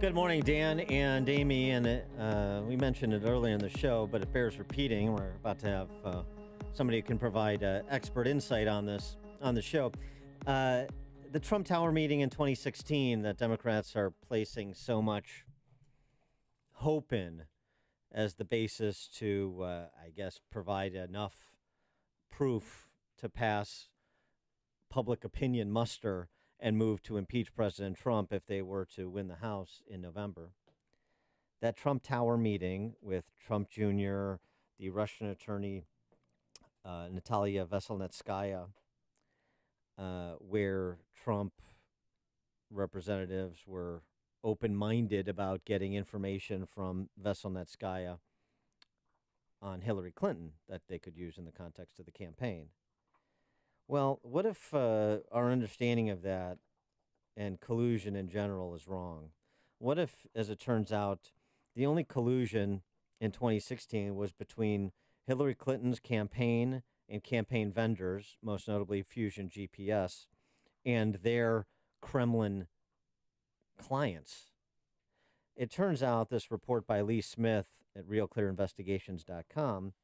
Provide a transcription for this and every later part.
Good morning, Dan and Amy. And we mentioned it earlier in the show, but it bears repeating. We're about to have somebody who can provide expert insight on this on the show. The Trump Tower meeting in 2016 that Democrats are placing so much hope in as the basis to, I guess, provide enough proof to pass public opinion muster and move to impeach President Trump if they were to win the House in November. That Trump Tower meeting with Trump Jr., the Russian attorney Natalia Veselnitskaya, where Trump representatives were open-minded about getting information from Veselnitskaya on Hillary Clinton that they could use in the context of the campaign. Well, what if our understanding of that and collusion in general is wrong? What if, as it turns out, the only collusion in 2016 was between Hillary Clinton's campaign and campaign vendors, most notably Fusion GPS, and their Kremlin clients? It turns out this report by Lee Smith at RealClearInvestigations.com,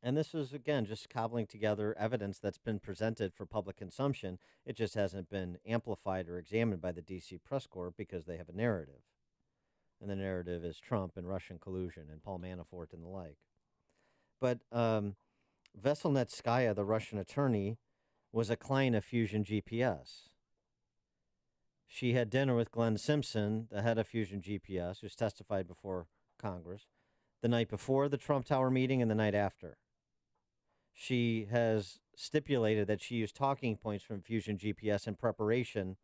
and this is, again, just cobbling together evidence that's been presented for public consumption. It just hasn't been amplified or examined by the D.C. press corps because they have a narrative. And the narrative is Trump and Russian collusion and Paul Manafort and the like. But Veselnitskaya, the Russian attorney, was a client of Fusion GPS. She had dinner with Glenn Simpson, the head of Fusion GPS, who's testified before Congress, the night before the Trump Tower meeting and the night after. She has stipulated that she used talking points from Fusion GPS in preparation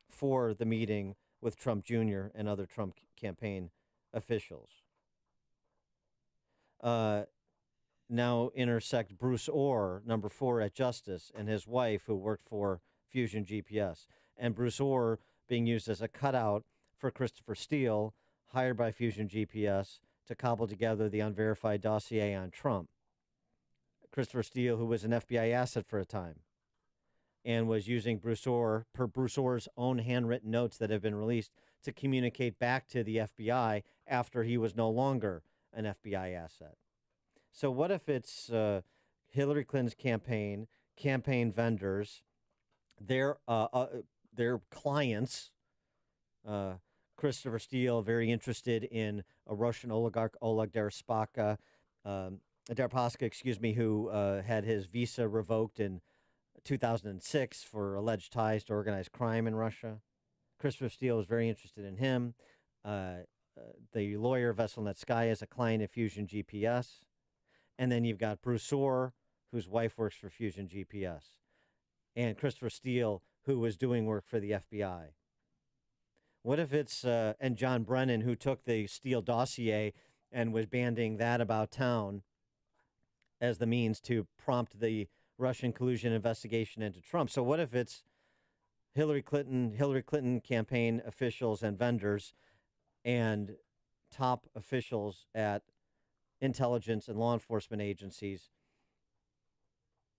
for the meeting with Trump Jr. and other Trump campaign officials. Now intersect Bruce Orr, number 4 at Justice, and his wife, who worked for Fusion GPS. And Bruce Orr being used as a cutout for Christopher Steele, hired by Fusion GPS to cobble together the unverified dossier on Trump. Christopher Steele, who was an FBI asset for a time, and was using Bruce Orr, per Bruce Orr's own handwritten notes that have been released, to communicate back to the FBI after he was no longer an FBI asset. So what if it's Hillary Clinton's campaign vendors, their clients, Christopher Steele, very interested in a Russian oligarch, Oleg Deripaska, who had his visa revoked in 2006 for alleged ties to organized crime in Russia. Christopher Steele was very interested in him. The lawyer Veselnitskaya is a client of Fusion GPS. And then you've got Bruce Orr, whose wife works for Fusion GPS, and Christopher Steele, who was doing work for the FBI. What if it's, and John Brennan, who took the Steele dossier and was bandying that about town as the means to prompt the Russian collusion investigation into Trump. So what if it's Hillary Clinton campaign officials and vendors and top officials at intelligence and law enforcement agencies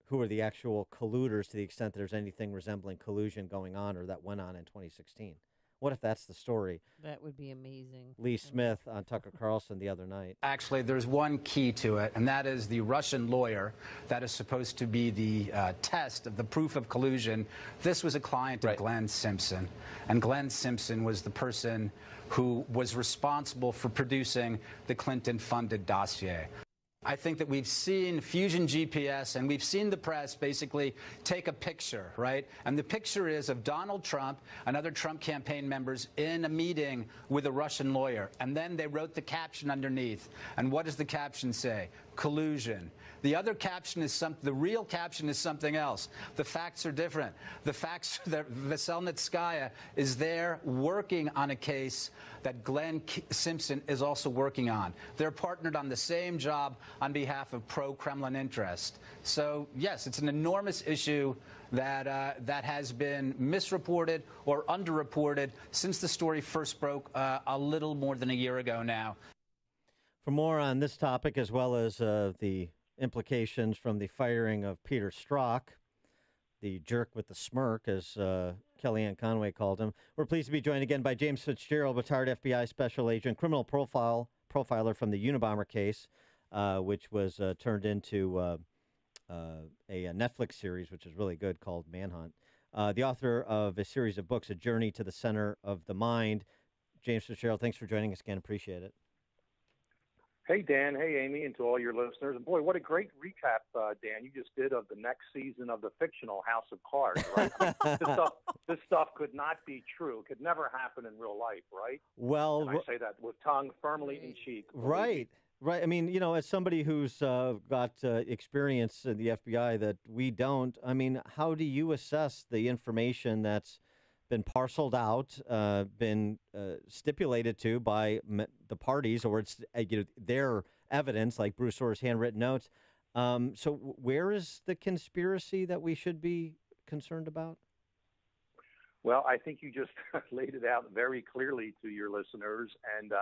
who are the actual colluders to the extent that there's anything resembling collusion going on or that went on in 2016? What if that's the story? That would be amazing. Lee Smith on Tucker Carlson the other night. Actually, there's one key to it, and that is the Russian lawyer that is supposed to be the test of the proof of collusion. This was a client of Glenn Simpson, and Glenn Simpson was the person who was responsible for producing the Clinton-funded dossier. I think that we've seen Fusion GPS and we've seen the press basically take a picture, right? And the picture is of Donald Trump and other Trump campaign members in a meeting with a Russian lawyer. And then they wrote the caption underneath. And what does the caption say? Collusion. The other caption is the real caption is something else. The facts are different. The facts are that Veselnitskaya is there working on a case that Glenn Simpson is also working on. They're partnered on the same job on behalf of pro-Kremlin interest. So, yes, it's an enormous issue that has been misreported or underreported since the story first broke a little more than a year ago now. For more on this topic, as well as the implications from the firing of Peter Strzok, the jerk with the smirk, as Kellyanne Conway called him. We're pleased to be joined again by James Fitzgerald, retired FBI special agent, criminal profiler from the Unabomber case, which was turned into a Netflix series, which is really good, called Manhunt. The author of a series of books, A Journey to the Center of the Mind. James Fitzgerald, thanks for joining us again. Appreciate it. Hey, Dan. Hey, Amy, and to all your listeners. And boy, what a great recap, Dan, you just did of the next season of the fictional House of Cards, right? This stuff could not be true. It could never happen in real life, right? Well, and I say that with tongue firmly in cheek. Right. Right. I mean, as somebody who's got experience in the FBI that we don't, I mean, how do you assess the information that's been parceled out, been stipulated to by the parties, or it's their evidence, like Bruce Orr's handwritten notes? So where is the conspiracy that we should be concerned about? Well, I think you just laid it out very clearly to your listeners, and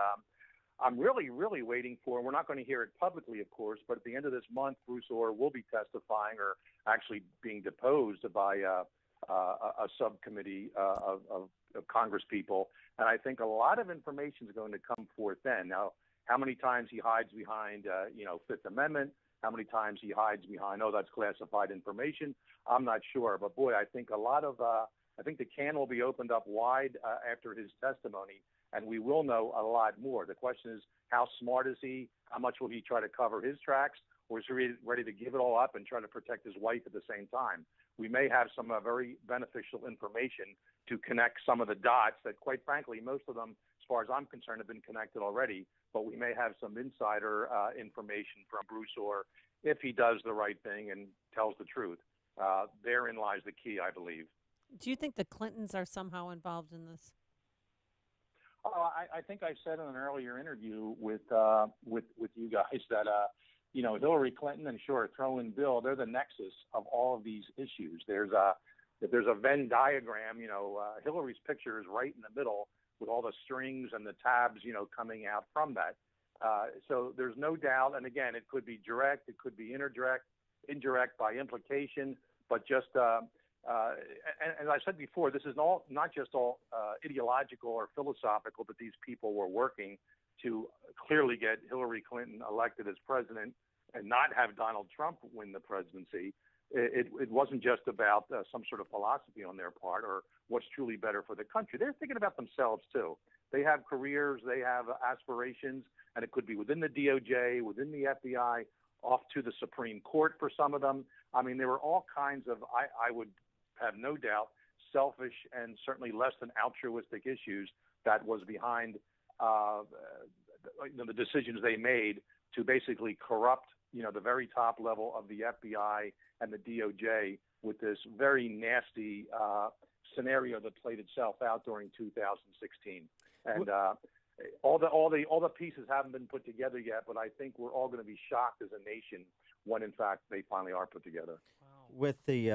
I'm really, really waiting for, we're not going to hear it publicly, of course, but at the end of this month, Bruce Orr will be testifying or actually being deposed by a subcommittee of Congress people. And I think a lot of information is going to come forth then. Now, how many times he hides behind, Fifth Amendment, how many times he hides behind, that's classified information, I'm not sure. But boy, I think I think the can will be opened up wide after his testimony, and we will know a lot more. The question is, how smart is he? How much will he try to cover his tracks? Or is he ready to give it all up and try to protect his wife at the same time? We may have some very beneficial information to connect some of the dots that, quite frankly, most of them, as far as I'm concerned, have been connected already. But we may have some insider information from Bruce Orr if he does the right thing and tells the truth. Therein lies the key, I believe. Do you think the Clintons are somehow involved in this? Oh, I think I said in an earlier interview with you guys that Hillary Clinton and throw in Bill, they're the nexus of all of these issues. If there's a Venn diagram, Hillary's picture is right in the middle with all the strings and the tabs, coming out from that. So there's no doubt. And again, it could be direct, it could be indirect by implication, but just and as I said before, this is not just all ideological or philosophical, but these people were working to clearly get Hillary Clinton elected as president and not have Donald Trump win the presidency. It wasn't just about some sort of philosophy on their part or what's truly better for the country. They're thinking about themselves, too. They have careers, they have aspirations, and it could be within the DOJ, within the FBI, off to the Supreme Court for some of them. I mean, there were all kinds of, I would have no doubt, selfish and certainly less than altruistic issues that was behind the decisions they made to basically corrupt, the very top level of the FBI and the DOJ with this very nasty scenario that played itself out during 2016. And all the pieces haven't been put together yet, but I think we're all going to be shocked as a nation when, in fact, they finally are put together. With the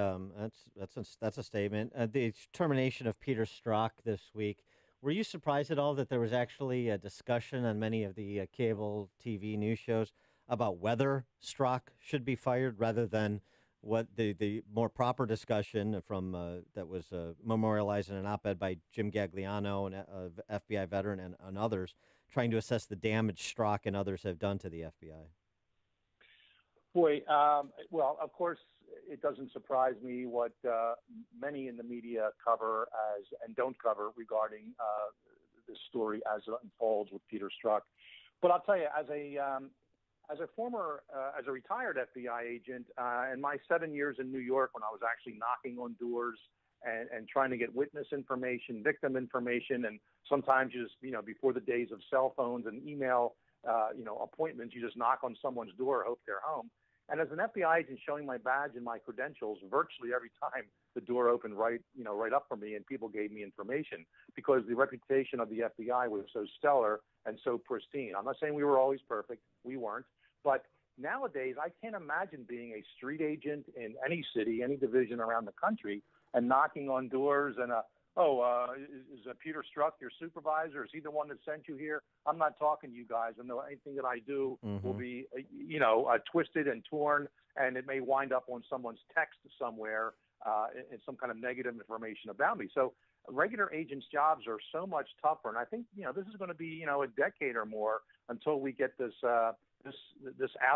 that's a statement. The termination of Peter Strzok this week. Were you surprised at all that there was actually a discussion on many of the cable TV news shows about whether Strzok should be fired rather than what the more proper discussion from that was memorialized in an op-ed by Jim Gagliano, an FBI veteran, and others, trying to assess the damage Strzok and others have done to the FBI? Boy, well, of course, it doesn't surprise me what many in the media cover and don't cover regarding this story as it unfolds with Peter Strzok. But I'll tell you, as a retired FBI agent, in my 7 years in New York, when I was actually knocking on doors and trying to get witness information, victim information, and sometimes just before the days of cell phones and email, appointments, you just knock on someone's door, hope they're home. And as an FBI agent, showing my badge and my credentials, virtually every time the door opened right up for me, and people gave me information because the reputation of the FBI was so stellar and so pristine. I'm not saying we were always perfect. We weren't. But nowadays, I can't imagine being a street agent in any city, any division around the country, and knocking on doors and is Peter Strzok your supervisor? Is he the one that sent you here? I'm not talking to you guys. I know anything that I do will be, twisted and torn, and it may wind up on someone's text somewhere in some kind of negative information about me. So regular agents' jobs are so much tougher, and I think this is going to be a decade or more until we get this out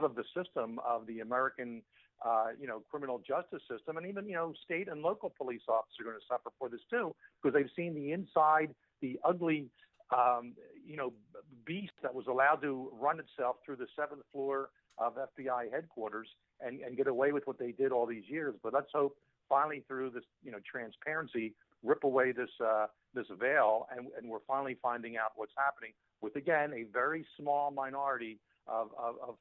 of the system of the American criminal justice system, and even state and local police officers are going to suffer for this too, because they've seen the inside, the ugly beast that was allowed to run itself through the 7th floor of FBI headquarters and get away with what they did all these years. But let's hope finally through this transparency, rip away this veil, and we're finally finding out what's happening with, again, a very small minority of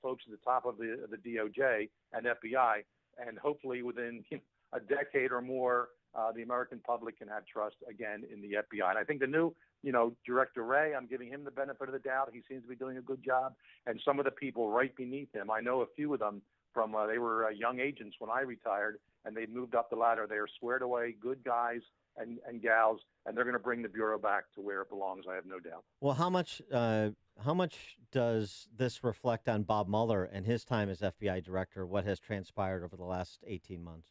folks at the top of the DOJ and FBI, and hopefully within a decade or more, the American public can have trust again in the FBI. And I think the new Director Wray, I'm giving him the benefit of the doubt. He seems to be doing a good job. And some of the people right beneath him, I know a few of them from they were young agents when I retired, and they moved up the ladder. They are squared away, good guys and gals, and they're going to bring the Bureau back to where it belongs, I have no doubt. Well, how much does this reflect on Bob Mueller and his time as FBI director, what has transpired over the last 18 months?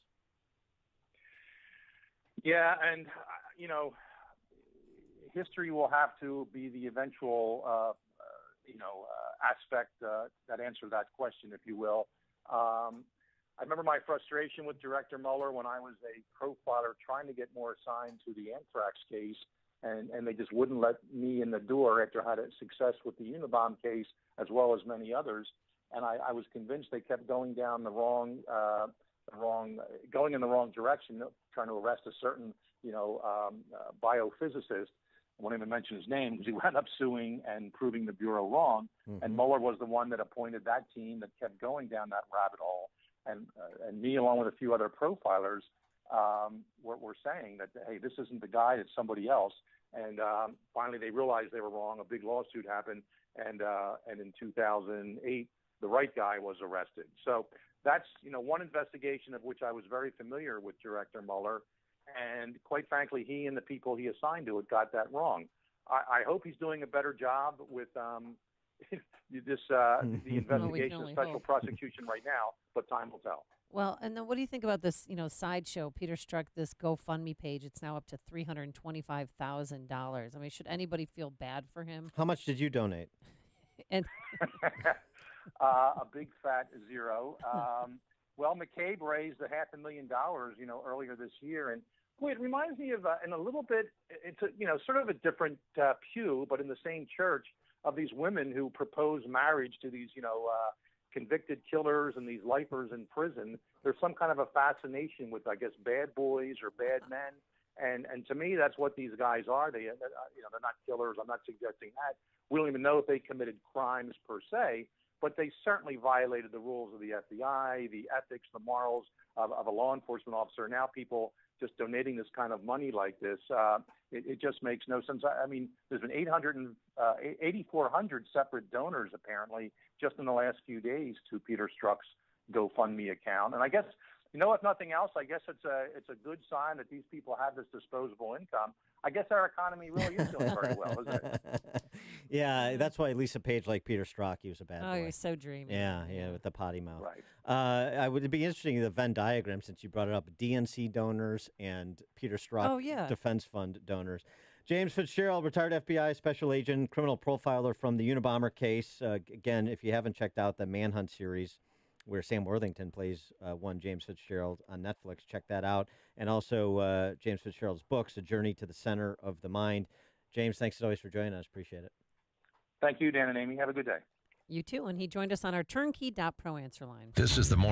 Yeah, and, history will have to be the eventual, aspect that answer that question, if you will. I remember my frustration with Director Mueller when I was a profiler trying to get more assigned to the anthrax case, and they just wouldn't let me in the door after I had a success with the Unabomber case as well as many others. And I was convinced they kept going down going in the wrong direction, trying to arrest a certain, biophysicist. I won't even mention his name because he wound up suing and proving the Bureau wrong. Mm-hmm. And Mueller was the one that appointed that team that kept going down that rabbit hole. And me, along with a few other profilers, were saying that, hey, this isn't the guy, it's somebody else. And finally, they realized they were wrong. A big lawsuit happened, and in 2008, the right guy was arrested. So that's one investigation of which I was very familiar with Director Mueller, and quite frankly, he and the people he assigned to it got that wrong. I hope he's doing a better job with the investigation of special prosecution right now, but time will tell. Well, and then what do you think about this, sideshow? Peter Strzok, this GoFundMe page, it's now up to $325,000. I mean, should anybody feel bad for him? How much did you donate? And a big fat zero. Well, McCabe raised $500,000, earlier this year, and boy, it reminds me of, in a little bit, it's sort of a different pew, but in the same church, of these women who propose marriage to these, convicted killers and these lifers in prison. There's some kind of a fascination with, I guess, bad boys or bad men, and to me, that's what these guys are. They're not killers. I'm not suggesting that. We don't even know if they committed crimes per se, but they certainly violated the rules of the FBI, the ethics, the morals of a law enforcement officer. Now people just donating this kind of money like this, it just makes no sense. I mean, there's been 8,400 separate donors, apparently, just in the last few days to Peter Strzok's GoFundMe account. And I guess, if nothing else, I guess it's a good sign that these people have this disposable income. I guess our economy really is doing very well, isn't it? Yeah, that's why Lisa Page liked Peter Strzok. He was a bad boy. Oh, you're so dreamy. Yeah, with the potty mouth. Right. I would be interesting, the Venn diagram, since you brought it up, DNC donors and Peter Strzok Defense Fund donors. James Fitzgerald, retired FBI special agent, criminal profiler from the Unabomber case. Again, if you haven't checked out the Manhunt series, where Sam Worthington plays one James Fitzgerald on Netflix. Check that out. And also James Fitzgerald's books, A Journey to the Center of the Mind. James, thanks as always for joining us. Appreciate it. Thank you, Dan and Amy. Have a good day. You too. And he joined us on our turnkey.pro answer line. This is the morning.